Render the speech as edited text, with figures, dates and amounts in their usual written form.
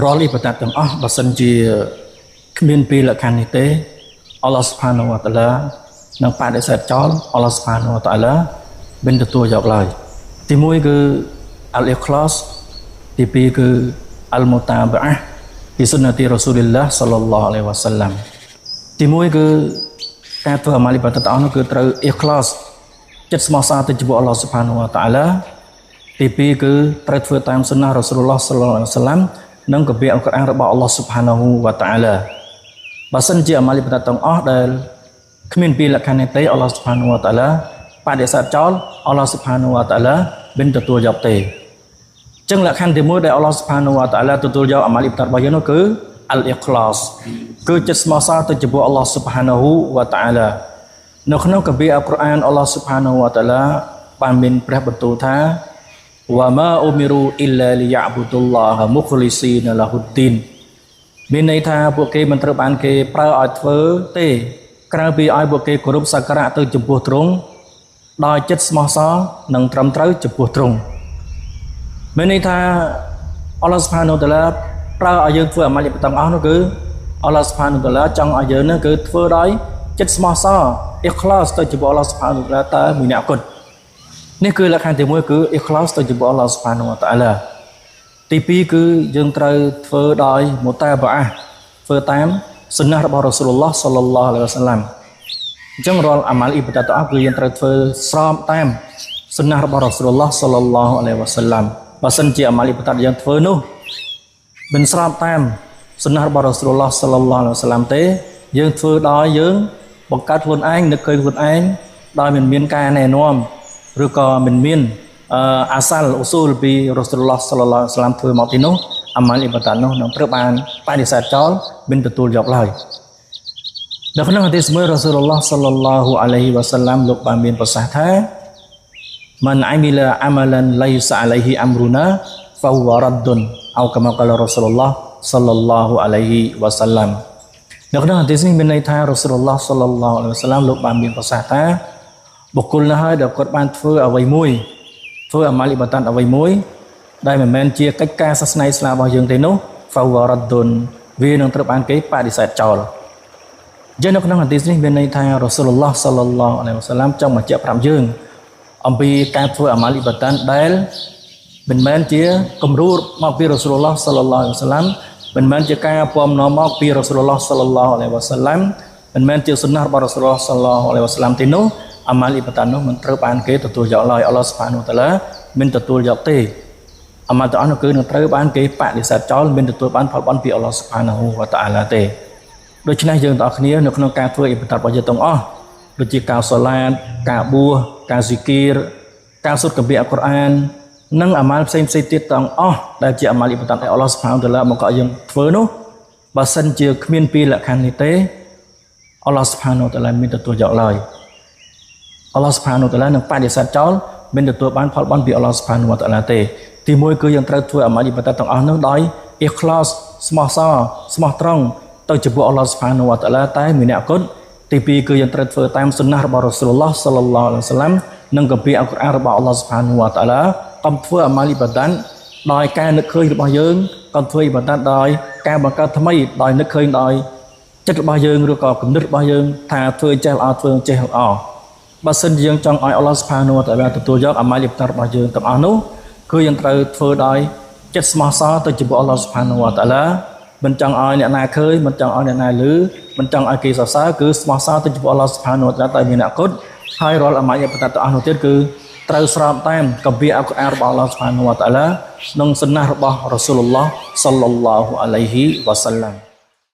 រាល់អ៊ីបាដាតទាំងអស់បើសិនជាគ្មានពីលក្ខខណ្ឌនេះទេអល់ឡោះស៊ុបហានវតាអាឡានឹងបដិសេធចោលអល់ឡោះស៊ុបហានវតាអាឡាមិនទទួលយកឡើយទី1គឺអលអ៊ីខ្លាសទី2គឺអលមូតាបាអះពីសុនណទីរ៉ូស៊ូលីឡាសល្លឡោះអាឡៃហ៊ីវ៉ាសាឡាំទី1គឺការធ្វើអាម៉ាលីបាតាទាំងអស់នោះគឺត្រូវអ៊ីខ្លាសចិត្តស្មោះសារទៅចំពោះអល់ឡោះស៊ុបហានវតាអាឡាទី2គឺត្រូវធ្វើតាមសុនណរ៉ូស៊ូលឡោះសល្លឡោះអាឡៃហ៊ីវ៉ាសាឡាំនិងកាពីអល់កុរអានរបស់អល់ឡោះស៊ុបហានវតាអាឡាបើសិនជាអាម៉ាលីបាតាទាំងអស់ដែលគ្មានពីលក្ខខណ្ឌនេះទេអល់ឡោះស៊ុបហានវតាអាឡាបដិសេធចោលអល់ឡោះស៊ុបហានវតាអាឡាមិនទទួលយកទេចឹងលក្ខខណ្ឌទី1ដែលអល់ឡោះស៊ុបហានវតាអាឡាទទួលយកអាម៉ាលីបាតារបស់យើងនោះគឺអលអ៊ីខ្លាសគឺចិត្តស្មោះសារទៅចំពោះអល់ឡោះស៊ុបហានវតាអាឡានៅក្នុងកាពីអល់កុរអានអល់ឡោះស៊ុបហានវតាអាឡាបានមានព្រះបន្ទូលថាវ៉ាម៉ាអ៊ូមីរូអ៊ីឡាលីយ៉ាអ៊ប៊ូឌុលឡោះមុខលីស៊ីនឡាហ៊ុឌីនមានន័យថាពួកគេមិនត្រូវបានគេប្រើឲ្យធ្វើទេក្រៅពីឲ្យពួកគេគោរពសក្ការៈទៅចំពោះទ្រង់ដោយចិត្តស្មោះសរនិងត្រឹមត្រូវចំពោះទ្រង់មានន័យថាអល់ឡោះស៊ុបហានវតាអាឡាប្រើឲ្យយើងធ្វើអាម៉ាលីបាតាទាំងអស់នោះគឺអល់ឡោះស៊ុបហានវតាអាឡាចង់ឲ្យយើងនោះគឺធ្វើដោយចិត្តស្មោះសរអ៊ីខ្លាសទៅចំពោះអល់ឡោះស៊ុបហានវតាអាឡាតើមួយអ្នកគាត់នេះគឺលក្ខខណ្ឌទី1គឺអ៊ីខ្លាសទៅចំពោះអល់ឡោះស៊ុបហានវតាអាឡាទី2គឺយើងត្រូវធ្វើដោយមូតាបាអះធ្វើតាមសុនណះរបស់រ៉ូស៊ូលឡោះសល្លឡោះអាឡៃហ៊ីវ៉ាសាឡាំអញ្ចឹងរាល់អាម៉ាល់អ៊ីបាដាតទាំងអស់គឺយើងត្រូវធ្វើស្របតាមសុនណះរបស់រ៉ូស៊ូលឡោះសល្លឡោះអាឡៃហ៊ីវ៉ាសាឡាំបើសិនជាអាម៉ាល់អ៊ីបាដាតយើងធ្វើនោះមិនស្របតាមសុនណះរបស់រ៉ូស៊ូលឡោះសល្លឡោះអាឡៃហ៊ីវ៉ាសាឡាំទេយើងធ្វើដោយយើងបង្កើតខ្លួនឯងនឹកឃើញខ្លួនឯងដោយមិនមានការណែនាំឬក៏មិនមានអាសាល់អ៊ូស៊ូលពីរ៉ូស៊ូលឡោះសល្លឡោះអាឡៃហ៊ីវ៉ាសាឡាំធ្វើមកទីនោះអាម៉ាល់អ៊ីបាដាតនោះនឹងត្រូវបានបដិសេធចោលមិនទទួលយកឡើយនៅក្នុងហាឌីសមួយរ៉ូស៊ូលឡោះសល្លឡោះអាឡៃហ៊ីវ៉ាសាឡាំលោកបានមានប្រសាសន៍ថាមិនអាមីឡាអាម៉ាឡានឡៃសាអាឡៃហ៊ីអាំរូណាហ្វហ៊ូវរ៉ាឌុនអោកាម៉ាកាលរ៉ូស៊ូលឡោះសល្លឡោះអាឡៃហ៊ីវ៉ាសាឡាំនៅក្នុងហាឌីសនេះមានន័យថារ៉ូស៊ូលឡោះសល្លឡោះអាឡៃហ៊ីវ៉ាសាឡាំលោកបានមានប្រសាសន៍ថាបុគ្គលណាហើយដែលគាត់បានធ្វើអ្វីមួយធ្វើអាម៉ាលីបាតាអ្វីមួយដែលមិនមែនជាកិច្ចការសាសនាអ៊ីស្លាមរបស់យើងទេនោះហ្វហ៊ូវរ៉ាឌុនវានឹងត្រូវបានគេបដិសេធចោលចឹងនៅក្នុងហាឌីសនេះមានន័យថារ៉ូស៊ូលឡោះសល្លឡោះអាឡៃហ៊ីវ៉ាសាឡាំចង់បញ្ជាក់ប្រាប់យើងអំពីការធ្វើអាម៉ាលីបាតាដែលមិនមែនជាគំរូមកពីរ៉ូស៊ូលឡោះសល្លឡោះអាឡៃហ៊ីវ៉ាសាឡាំមិនមែនជាការពំនាំមកពីរ៉ូស៊ូលឡោះសល្លឡោះអាឡៃហ៊ីវ៉ាសាឡាំមិនមែនជាសុនណះរបស់រ៉ូស៊ូលឡោះសល្លឡោះអាឡៃហ៊ីវ៉ាសាឡាំទេនោះអាម៉ាលីបាតានោះមិនត្រូវបានគេទទួលយកឡើយអល់ឡោះស៊ុបហានវតាអាឡាមិនទទួលយកទេអាម៉ាល់ទាំងអស់នោះគឺនឹងត្រូវបានគេបដិសេធចោលមិនទទួលបានផលបុណ្យពីអល់ឡោះស៊ុបហានវតាអាឡាទេដូច្នេះយើងទាំងអស់គ្នានៅក្នុងការធ្វើអ៊ីបាដាតរបស់យើងទាំងអស់ដូចជាការសូឡាតការបួសការស៊ីគីរការសូត្រកាពីអល់កុរអាននិងអាម៉ាល់ផ្សេងៗទៀតទាំងអស់ដែលជាអាម៉ាល់អ៊ីបាដាតដែលអល់ឡោះស៊ុបហានវតាអាឡាមកឲ្យយើងធ្វើនោះបើសិនជាគ្មានពីលក្ខខណ្ឌនេះទេអល់ឡោះស៊ុបហានវតាអាឡាមិនទទួលយកឡើយអល់ឡោះស៊ុបហានវតាអាឡានឹងបដិសេធចោលមិនទទួលបានផលបុណ្យពីអល់ឡោះស៊ុបហានវតាអាឡាទេទី1គឺយើងត្រូវធ្វើអាម៉ាលីបាតាទាំងអស់នោះដោយអ៊ីខ្លាសស្មោះសរស្មោះត្រង់ទៅចំពោះអល់ឡោះស៊ុបហានវតាអាឡាតែម្នាក់គត់ទី2គឺយើងត្រូវធ្វើតាមសុនណះរបស់រ៉ូស៊ូលឡោះសល្លឡោះអាឡៃហ៊ីវ៉ាសាឡាំនិងកាពីអល់កុរអានរបស់អល់ឡោះស៊ុបហានវតាអាឡាកុំធ្វើអាម៉ាលីបាតាដោយការនឹកឃើញរបស់យើងកុំធ្វើអ៊ីបាតាដោយការបង្កើតថ្មីដោយនឹកឃើញដោយចិត្តរបស់យើងឬក៏គំនិតរបស់យើងថាធ្វើចេះល្អធ្វើចេះល្អបើសិនជាយើងចង់ឲ្យអល់ឡោះស៊ុបហានវតាអាឡាទទួលយកអាម៉ាលីបាតារបស់យើងទាំងអស់នោះគឺយើងត្រូវធ្វើដោយចិត្តស្មោះសរទៅចំពោះអល់ឡោះស៊ុបហានវតាអាឡាមិនចង់ឲ្យអ្នកណាឃើញមិនចង់ឲ្យអ្នកណាឮមិនចង់ឲ្យគេសរសើរគឺស្មោះសរទៅចំពោះអល់ឡោះស៊ុបហានវតាអាឡាតែមានអ្នកគត់ហើយរាល់អាម៉ាលីបាតាទាំងអស់នោះទៀតគឺត្រូវស្របតាមកាពីអល់កុរអានរបស់អល់ឡោះស៊ុបហានវតាអាឡាក្នុងសុនណះរបស់រ៉ូស៊ូលឡោះសល្លឡោះអាឡៃហ៊ីវ៉ាសាឡាំ